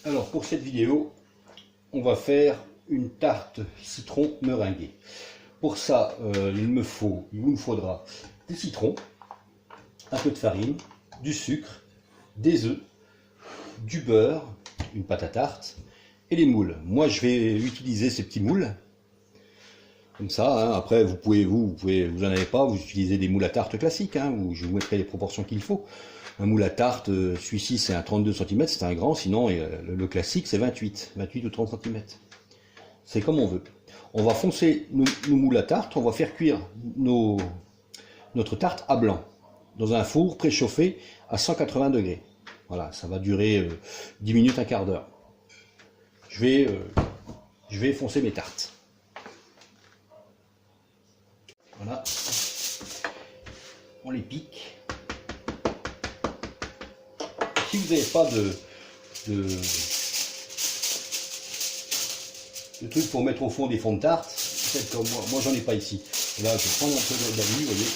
Alors pour cette vidéo, on va faire une tarte citron meringuée. Pour ça, il vous nous faudra des citrons, un peu de farine, du sucre, des œufs, du beurre, une pâte à tarte et les moules. Moi je vais utiliser ces petits moules. Comme ça, hein. Après vous en avez pas, vous utilisez des moules à tarte classiques, hein, où je vous mettrai les proportions qu'il faut. Un moule à tarte, celui-ci c'est un 32 cm, c'est un grand, sinon le classique c'est 28 ou 30 cm. C'est comme on veut. On va foncer nos moules à tarte, on va faire cuire notre tarte à blanc dans un four préchauffé à 180 degrés. Voilà, ça va durer 10 minutes, un quart d'heure. Je vais foncer mes tartes. Voilà, on les pique. Si vous n'avez pas de truc pour mettre au fond des fonds de tarte, faites comme moi j'en ai pas ici. Et là je vais prendre un peu d'alu, vous voyez,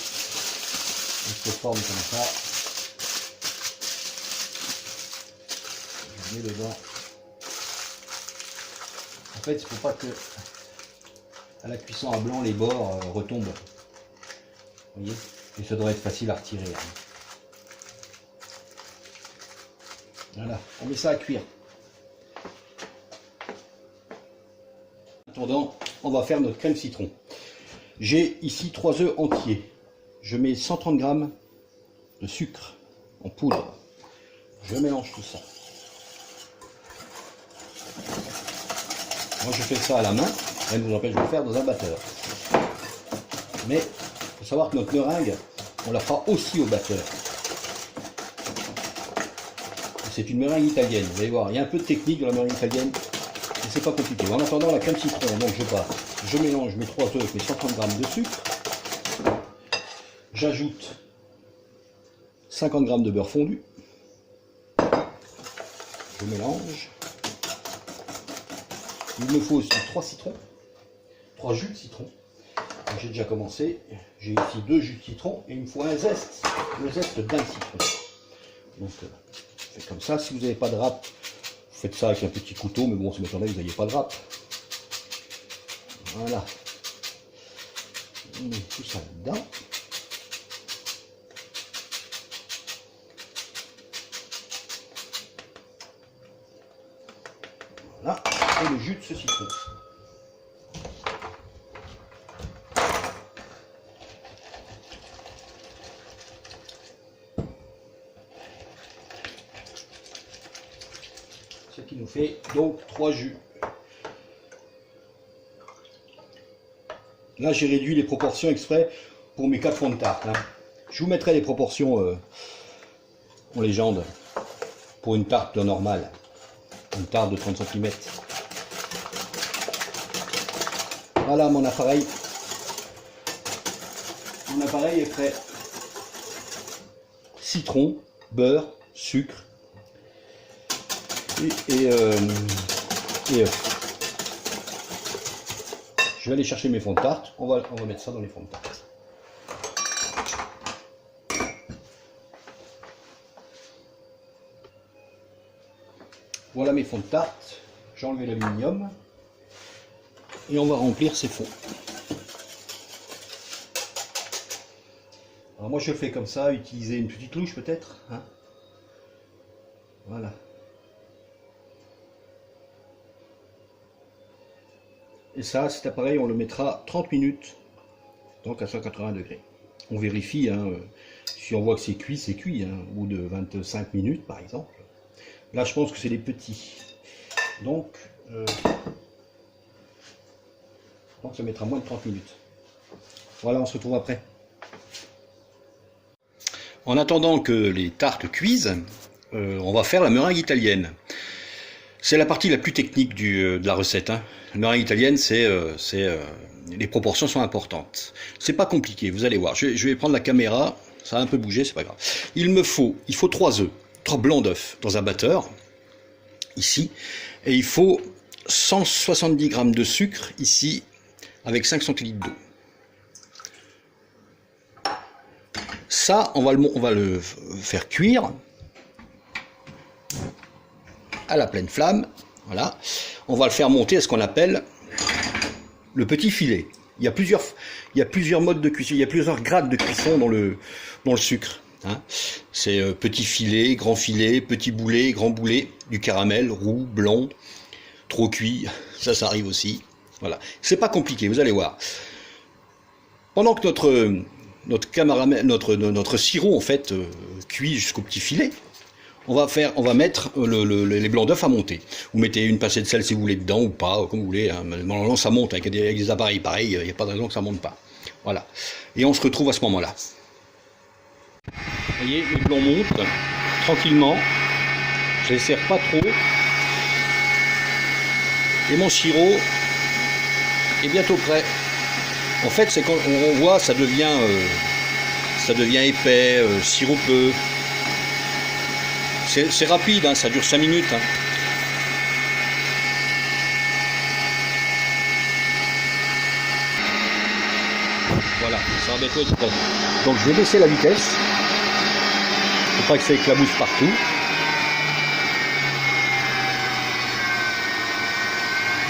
on se forme comme ça, je mets dedans. En fait, il ne faut pas que à la cuisson à blanc les bords retombent, vous voyez, et ça devrait être facile à retirer. Voilà, on met ça à cuire. En attendant, on va faire notre crème citron. J'ai ici 3 œufs entiers. Je mets 130 g de sucre en poudre. Je mélange tout ça. Moi je fais ça à la main, rien ne nous empêche de le faire dans un batteur. Mais il faut savoir que notre meringue, on la fera aussi au batteur. C'est une meringue italienne, vous allez voir, il y a un peu de technique dans la meringue italienne, mais c'est pas compliqué. En attendant, la crème citron, donc je mélange mes 3 œufs avec mes 130 g de sucre, j'ajoute 50 g de beurre fondu, je mélange, il me faut aussi 3 jus de citron, j'ai déjà commencé, j'ai ici 2 jus de citron et il me faut un zeste, le zeste d'un citron. Donc, comme ça, si vous n'avez pas de râpe, vous faites ça avec un petit couteau, mais bon, ça m'étonnerait que vous n'ayez pas de râpe. Voilà. On met tout ça là-dedans. Voilà. Et le jus de ce citron. Ce qui nous fait donc 3 jus. Là j'ai réduit les proportions exprès pour mes 4 fonds de tarte. Hein. Je vous mettrai les proportions en légende pour une tarte normale, une tarte de 30 cm. Voilà mon appareil. Mon appareil est prêt. Citron, beurre, sucre et œufs. Je vais aller chercher mes fonds de tarte, on va mettre ça dans les fonds de tarte. Voilà mes fonds de tarte, j'ai enlevé l'aluminium et on va remplir ces fonds. Alors moi je fais comme ça, utiliser une petite louche peut-être, hein. Voilà. Et ça, cet appareil, on le mettra 30 minutes, donc à 180 degrés. On vérifie, hein, si on voit que c'est cuit, hein, au bout de 25 minutes par exemple. Là, je pense que c'est les petits. Donc ça mettra moins de 30 minutes. Voilà, on se retrouve après. En attendant que les tartes cuisent, on va faire la meringue italienne. C'est la partie la plus technique de la recette. Hein. La meringue italienne, les proportions sont importantes. C'est pas compliqué, vous allez voir. Je vais prendre la caméra, ça a un peu bougé, c'est pas grave. Il faut 3 œufs, 3 blancs d'œufs dans un batteur, ici. Et il faut 170 g de sucre, ici, avec 5 centilitres d'eau. Ça, on va le faire cuire à la pleine flamme. Voilà. On va le faire monter à ce qu'on appelle le petit filet. Il y a plusieurs modes de cuisson, il y a plusieurs grades de cuisson dans le sucre. Hein. C'est petit filet, petit boulet, grand boulet, du caramel, roux, blanc, trop cuit, ça arrive aussi. Voilà. C'est pas compliqué, vous allez voir. Pendant que notre sirop en fait cuit jusqu'au petit filet, on va mettre les blancs d'œufs à monter. Vous mettez une pincée de sel si vous voulez dedans ou pas, comme vous voulez. Hein. Normalement ça monte avec des appareils pareils, il n'y a pas de raison que ça monte pas. Voilà. Et on se retrouve à ce moment-là. Vous voyez, les blancs montent tranquillement. Je les serre pas trop. Et mon sirop est bientôt prêt. En fait, c'est quand on voit, ça devient épais, sirupeux. C'est rapide, hein, ça dure 5 minutes. Hein. Voilà, ça va bientôt être prêt. Donc je vais baisser la vitesse. Faut pas que ça éclabousse partout.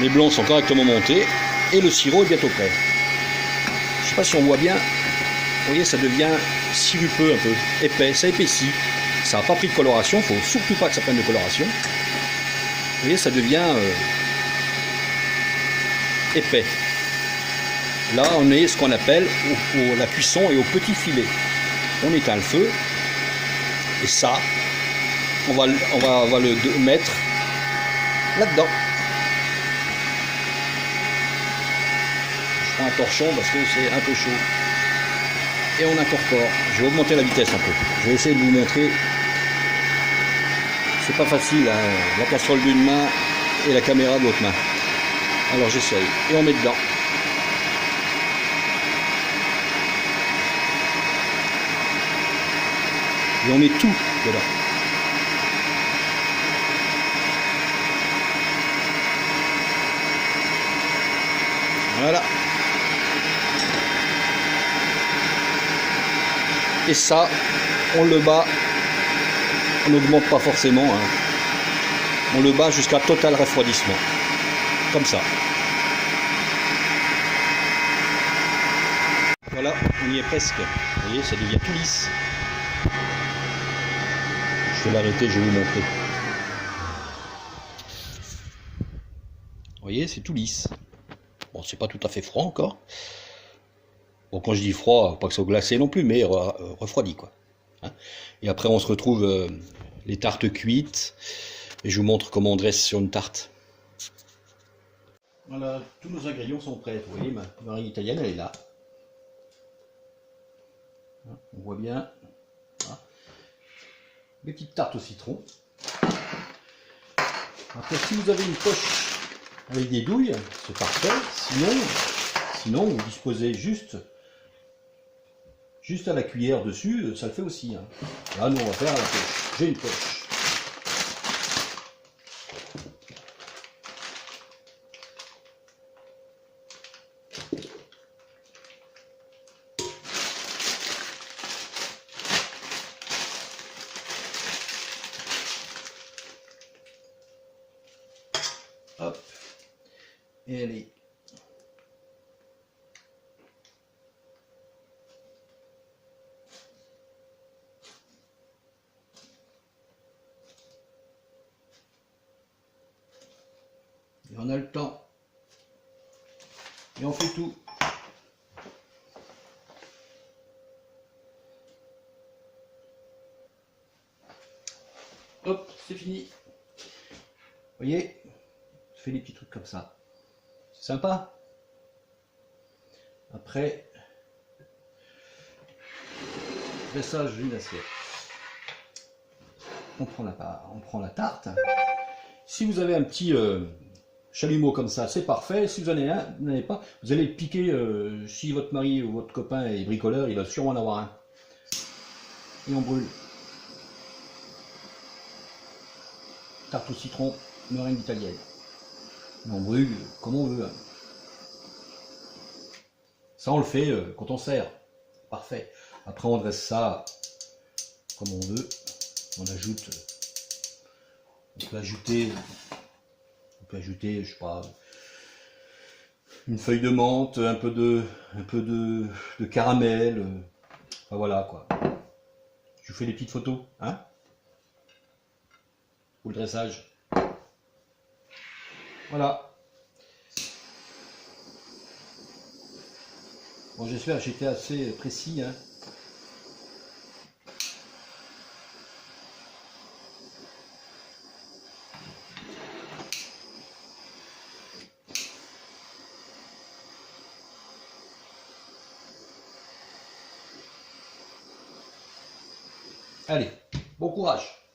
Les blancs sont correctement montés et le sirop est bientôt prêt. Je ne sais pas si on voit bien. Vous voyez, ça devient sirupeux un peu, épais, ça épaissit. Ça n'a pas pris de coloration, il ne faut surtout pas que ça prenne de coloration. Vous voyez, ça devient épais. Là, on est ce qu'on appelle la cuisson et au petit filet. On éteint le feu. Et ça, on va le mettre là-dedans. Je prends un torchon parce que c'est un peu chaud. Et on incorpore. Je vais augmenter la vitesse un peu. Je vais essayer de vous montrer. C'est pas facile, hein, la casserole d'une main et la caméra de l'autre main. Alors j'essaye. Et on met dedans. Et on met tout dedans. Voilà. Et ça, on le bat, on n'augmente pas forcément, hein. On le bat jusqu'à total refroidissement. Comme ça. Voilà, on y est presque. Vous voyez, ça devient tout lisse. Je vais l'arrêter, je vais vous montrer. Vous voyez, c'est tout lisse. Bon, c'est pas tout à fait froid encore. Bon, quand je dis froid, pas que ça soit glacé non plus, mais refroidi, quoi. Hein. Et après, on se retrouve les tartes cuites. Et je vous montre comment on dresse sur une tarte. Voilà, tous nos ingrédients sont prêts. Vous voyez, ma meringue italienne, elle est là. On voit bien. Voilà. Les petites tartes au citron. Après, si vous avez une poche avec des douilles, c'est parfait. Sinon, vous disposez juste à la cuillère dessus, ça le fait aussi. Hein. Là, nous, on va faire à la poche. J'ai une poche. Hop. Et elle est. Et on a le temps. Et on fait tout. Hop, c'est fini. Vous voyez, je fais des petits trucs comme ça. C'est sympa. Après, dressage d'une assiette. On prend la tarte. Si vous avez un petit chalumeau comme ça, c'est parfait. Si vous en avez un, vous n'en avez pas, vous allez le piquer. Si votre mari ou votre copain est bricoleur, il va sûrement en avoir un. Et on brûle. Tarte au citron, meringue italienne. Et on brûle comme on veut. Ça, on le fait quand on sert. Parfait. Après, on dresse ça comme on veut. On ajoute On peut ajouter, je sais pas, une feuille de menthe, un peu de caramel. Enfin, voilà quoi. Je vous fais des petites photos, hein, pour le dressage. Voilà. Bon, j'espère que j'étais assez précis, hein. Allez, bon courage.